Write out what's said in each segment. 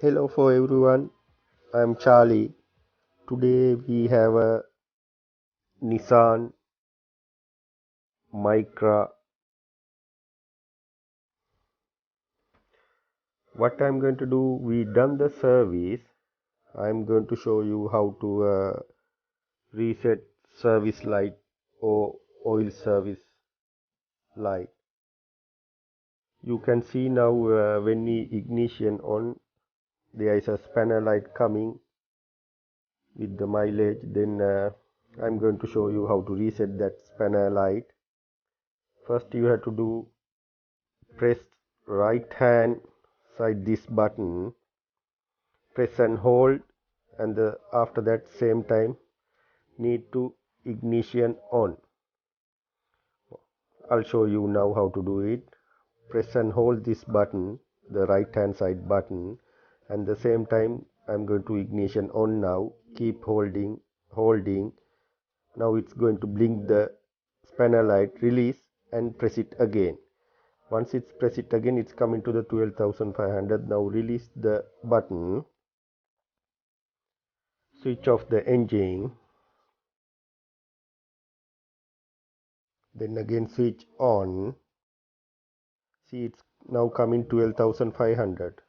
Hello for everyone. I'm Charlie. Today we have a Nissan micra. What I'm going to do, we done the service. I'm going to show you how to reset service light or oil service light. You can see now when we ignition on, there is a spanner light coming with the mileage. Then I'm going to show you how to reset that spanner light. First you have to do press right hand side this button, press and hold, and after that same time need to ignition on. I'll show you now how to do it. Press and hold this button, the right hand side button, and the same time I'm going to ignition on now. Keep holding. Now it's going to blink the spanner light, release and press it again. Once it's press it again, it's coming to the 12,500. Now release the button, switch off the engine, then again switch on. See, it's now coming 12,500.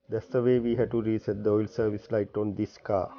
That's the way we had to reset the oil service light on this car.